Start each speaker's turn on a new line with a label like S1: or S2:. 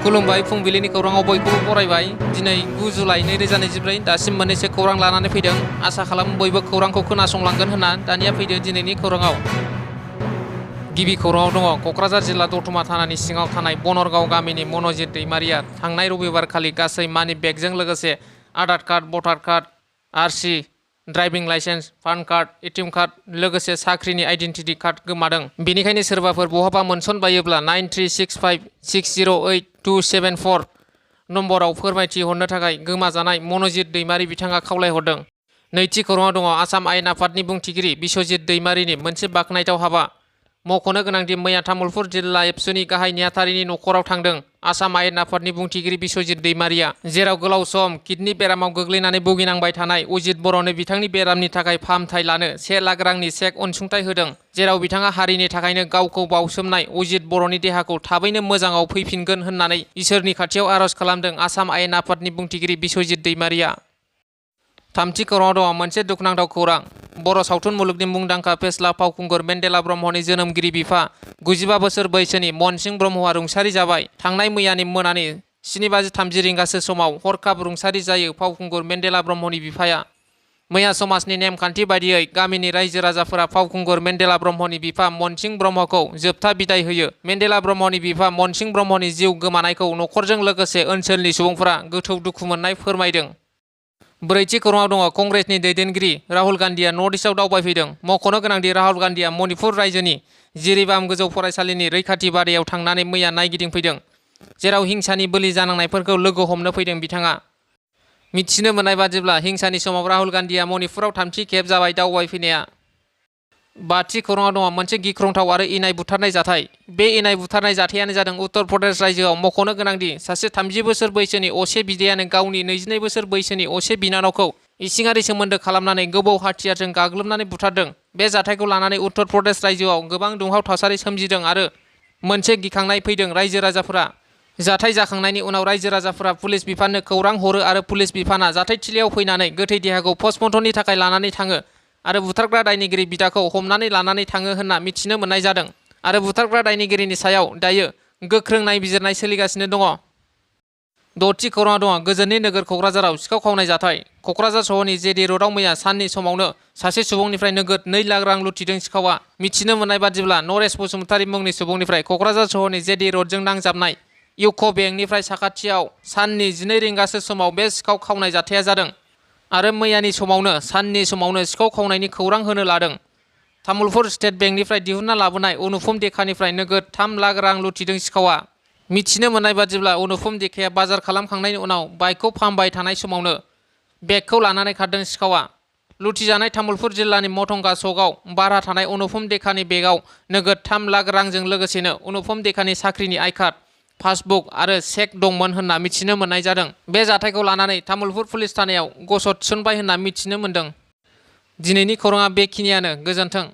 S1: खुलुमबाय फुंबिलिनि खौराङाव बयखौबो बरायबाय। दिनै 9 जुलाइ 2024 दासिम मोननैसो खौरां लानानै फैदों। आसा खालामो बयबो खौरांखौ खोनासंलांगोन होनना। दानिया फैदो दिनैनि खौराङाव। गिबि खौराङाव दङ क'क्राझार जिल्ला दतमा थानानि सिङाव थानाय बनरगाव गामिनि मनजित दैमारिया थांनाय रबिबारखालि गासै मानि बेगजों लोगोसे आधार कार्ड, भटार card, RC, driving licence, PAN card, ATM card लोगोसे साख्रिनि आइडेन्टिटि कार्ड गोमादों। बेनिखायनो सोरबाफोर बहाबा मोनसनबायोब्ला 9365608274 नम्बराव फोरमायथि हरनो थाखाय गोमाजानाय मनजित दैमारि बिथाङा खावलायहरदों। नैथि खौराङाव दङ आसाम आयेन आफादनि बुंथिगिरि बिश्वजित दैमारिनि मोनसे बाखनायथाव हाबा। मख'नो गोनांदि मैया तामुलपुर जिल्ला एबसुनि गाहाय नेहाथारिनि न'खराव थांदों आसाम आयेन आफादनि बुंथिगिरि बिश्वजित दैमारिया, जेराव गोलाव सम किडनि बेरामाव गोग्लैनानै भुगिनांबाय थानाय अजित बर'नो बिथांनि बेरामनि थाखाय फाहामथाय लानो 1 लाख रांनि चेक अनसुंथाइ होदों। जेराव बिथाङा हारिनि थाखायनो गावखौ बावसोमनाय अजित बर'नि देहाखौ थाबैनो मोजाङाव फैफिनगोन होननानै इसोरनि खाथियाव आर'ज खालामदों आसाम आयेन आफादनि बुंथिगिरि बिश्वजित दैमारिया। थामथि खौराङाव दङ मोनसे दुखुनांथाव खौरां। बर' सावथुन मुलुगनि मुंदांखा फेस्ला फावखुंगुर मेन्देला ब्रह्मनि जोनोमगिरि बिफा 95 बोसोर बैसोनि मनसिं ब्रह्मआ रुंसारि जाबाय। थांनाय मैयानि मोनानि 7:30 रिंगासो समाव हरखाब रुंसारि जायो फावखुंगुर मेन्देला ब्रह्मनि बिफाया। मैया समाजनि नेमखान्थि बायदियै गामिनि रायजो राजाफोरा फावखुंगुर मेन्देला ब्रह्मनि बिफा मनसिं ब्रह्मखौ जोबथा बिदाय होयो। मेन्देला ब्रह्मनि बिफा मनसिं ब्रह्मनि जिउ गोमानायखौ न'खरजों लोगोसे ओनसोलनि सुबुंफोरा गोथौ दुखु मोननाय फोरमायदों। ब्रैथि खौराङाव दङ कंग्रेसनि दैदेनगिरि राहुल गान्धीआ नर्थ इस्टआव दावबायफैदों। मख'नो गोनांदि राहुल गान्धीआ मणिपुर रायजोनि जिरिबाम गोजौ फरायसालिनि रैखाथि बादायाव थांनानै मैया नायगिदिंफैदों, जेराव हिंसानि बोलि जानांनायफोरखौ लोगो हमनो फैदों बिथाङा। मिथिनो मोननाय बादिब्ला हिंसानि समाव राहुल गान्धीआ मणिपुराव 3थि खेब जाबाय दावबायफैनाया। बाथि खौराङाव दङ मोनसे गिख्रंथाव आरो इनाय बुथारनाय जाथाय। बे इनाय बुथारनाय जाथायानो जादों उत्तर प्रदेश रायजोआव। मख'नो गोनांदि सासे 30 बोसोर बैसोनि असे बिदायानो गावनि 22 बोसोर बैसोनि असे बिनानावखौ इसिङारि सोमोन्दो खालामनानै गोबौ हाथियारजों गाग्लोबनानै बुथारदों। बे जाथायखौ लानानै उत्तर प्रदेश रायजोआव गोबां दुंहाव थासारि सोमजिदों आरो मोनसे गिखांनाय फैदों रायजो राजाफोरा। जाथाय जाखांनायनि उनाव रायजो राजाफोरा पुलिस बिफाननो खौरां हरो आरो पुलिस बिफाना जाथायथिलियाव फैनानै गोथै देहाखौ पस्टमर्टमनि थाखाय लानानै थाङो आरो बुथारग्रा दायनिगिरि बिदाखौ हमनानै लानानै थाङो होनना मिथिनो मोननाय जादों आरो बुथारग्रा दायनिगिरिनि सायाव दायो गोख्रों नायबिजिरनाय सोलिगासिनो दङ। द'थि खौराङाव दङ गोजोननि नोगोर क'क्राझाराव सिखाव खावनाय जाथाय। क'क्राझार सहरनि जेडि र'डआव मैया साननि समावनो सासे सुबुंनिफ्राय नोगोद 2 लाख रां लुथिदों सिखावा। मिथिनो मोननाय बादिब्ला नरेश बसुमतारी मुंनि सुबुंनिफ्राय क'क्राझार सहरनि जेडि र'डजों नांजाबनाय इउक' बेंकनिफ्राय साखाथियाव साननि 12 रिंगासो समाव बे सिखाव खावनाय जाथाया जादों आरो मैयानि समावनो साननि समावनो सिखाव खावनायनि खौरां होनो लादों। तामुलपुर स्टेट बेंकनिफ्राय दिहुनना लाबोनाय अनुपम देखानिफ्राय नोगोद 3 लाख रां लुथिदों सिखावा। मिथिनो मोननाय बादिब्ला अनुपम देखाया बाजार खालामखांनायनि उनाव बाइकखौ फाहामबाय थानाय समावनो बेगखौ लानानै खारदों सिखावा। लुथिजानाय तामुलपुर जिल्लानि मथंगा सकआव भारा थानाय अनुपम देखानि बेगाव नोगोद 3 लाख रांजों लोगोसेनो अनुपम देखानि साख्रिनि आइ कार्ड, पासबुक आरो चेक दंमोन होनना मिथिनो मोननाय जादों। बे जाथायखौ लानानै तामुलपुर पुलिस थानायाव गसर थिसनबाय होनना मिथिनो मोन्दों। दिनैनि खौराङा बेखिनियानो। गोजोन्थों।